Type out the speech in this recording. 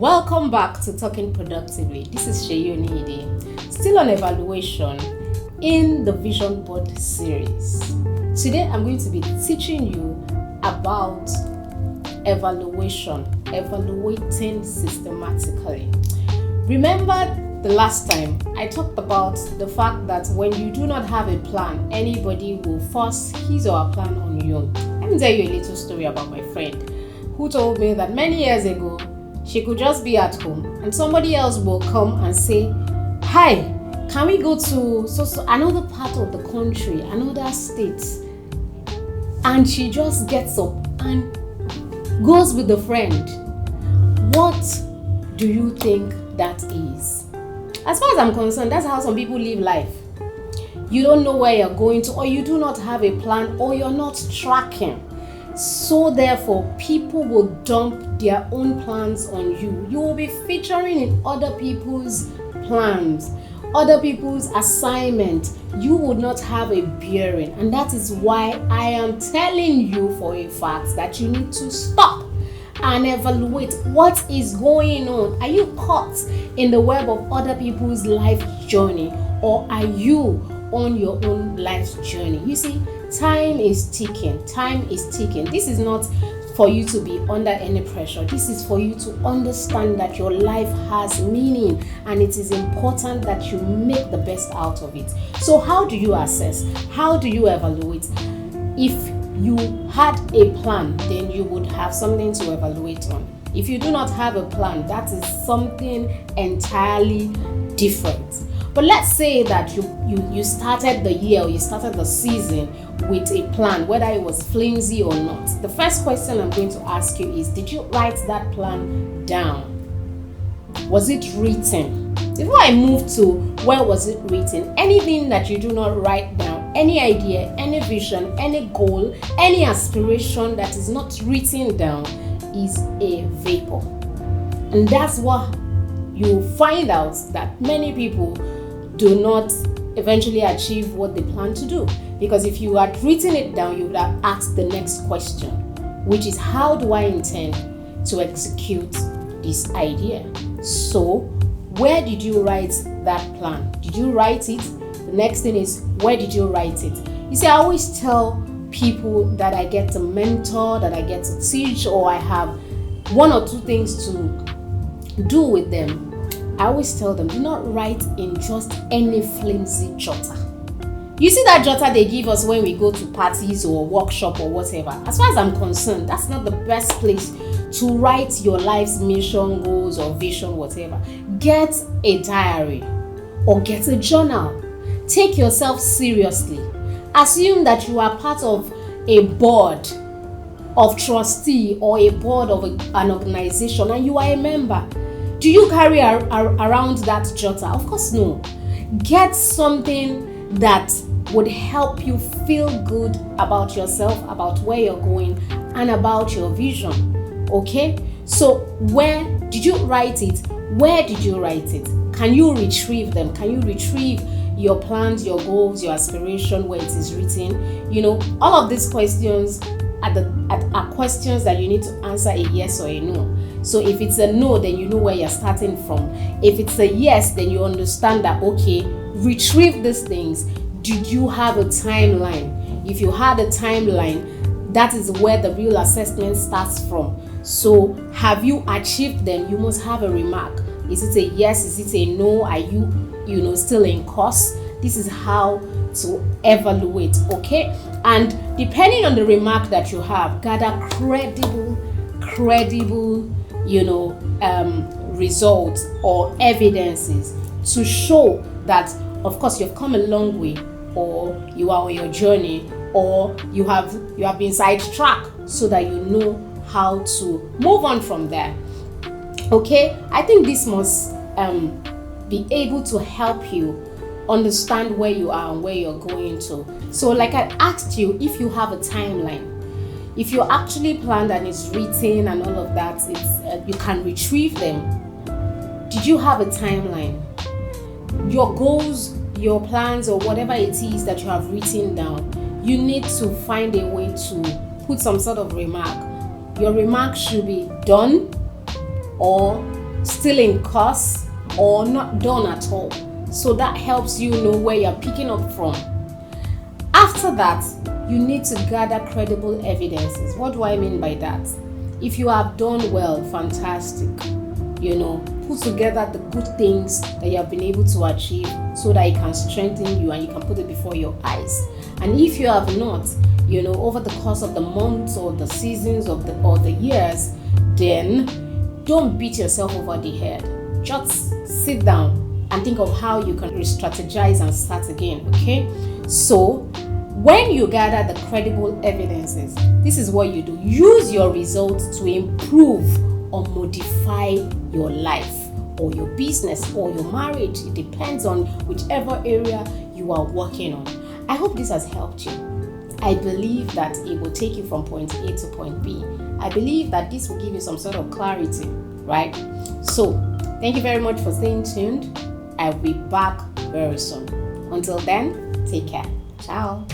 Welcome back to Talking Productively. This is Sheyi Oniyide, still on evaluation in the Vision Board series. Today I'm going to be teaching you about evaluating systematically. Remember the last time I talked about the fact that when you do not have a plan, anybody will force his or her plan on you. Let me tell you a little story about my friend who told me that many years ago she could just be at home and somebody else will come and say, "Hi, can we go to so another part of the country, another state?" And she just gets up and goes with the friend. What do you think that is? As far as I'm concerned, that's how some people live life. You don't know where you're going to, or you do not have a plan, or you're not tracking. So therefore, people will dump their own plans on you. You will be featuring in other people's plans, other people's assignment. You would not have a bearing. And that is why I am telling you for a fact that you need to stop and evaluate what is going on. Are you caught in the web of other people's life journey, or are you on your own life journey? You see, time is ticking. Time is ticking. This is not for you to be under any pressure. This is for you to understand that your life has meaning and it is important that you make the best out of it. So how do you assess? How do you evaluate? If you had a plan, then you would have something to evaluate on. If you do not have a plan, that is something entirely different. But let's say that you started the year or you started the season with a plan, whether it was flimsy or not. The first question I'm going to ask you is, did you write that plan down? Was it written? Before I move to where was it written, anything that you do not write down, any idea, any vision, any goal, any aspiration that is not written down is a vapor. And that's what you find out, that many people do not eventually achieve what they plan to do. Because if you had written it down, you would have asked the next question, which is, how do I intend to execute this idea? So, where did you write that plan? Did you write it? The next thing is, where did you write it? You see, I always tell people that I get to mentor, that I get to teach, or I have one or two things to do with them. I always tell them, do not write in just any flimsy jotter. You see that jotter they give us when we go to parties or workshop or whatever. As far as I'm concerned, that's not the best place to write your life's mission, goals, or vision, whatever. Get a diary or get a journal. Take yourself seriously. Assume that you are part of a board of trustee or a board of an organization and you are a member. Do you carry around that jotter? Of course no. Get something that would help you feel good about yourself, about where you're going, and about your vision. Okay? So where did you write it? Where did you write it? Can you retrieve them? Can you retrieve your plans, your goals, your aspiration where it is written? You know, all of these questions are questions that you need to answer a yes or a no. So if it's a no, then you know where you're starting from. If it's a yes, then you understand that, okay, retrieve these things. Did you have a timeline? If you had a timeline, that is where the real assessment starts from. So have you achieved them? You must have a remark. Is it a yes? Is it a no? Are you still in course? This is how to evaluate, okay? And depending on the remark that you have, gather credible, results or evidences to show that, of course, you've come a long way, or you are on your journey, or you have been sidetracked, so that you know how to move on from there. Okay, I think this must be able to help you understand where you are and where you're going to. So like I asked you, if you have a timeline, if you actually planned and it's written and all of that, it's you can retrieve them. Did you have a timeline? Your goals, your plans, or whatever it is that you have written down, you need to find a way to put some sort of remark. Your remark should be done, or still in course, or not done at all. So that helps you know where you're picking up from. After that, you need to gather credible evidences. What do I mean by that? If you have done well, fantastic. Put together the good things that you have been able to achieve so that it can strengthen you and you can put it before your eyes. And if you have not, over the course of the months or the seasons or the years, then don't beat yourself over the head. Just sit down and think of how you can re-strategize and start again, okay? So, when you gather the credible evidences, this is what you do. Use your results to improve or modify your life or your business or your marriage. It depends on whichever area you are working on. I hope this has helped you. I believe that it will take you from point A to point B. I believe that this will give you some sort of clarity, right? So, thank you very much for staying tuned. I'll be back very soon. Until then, take care. Ciao.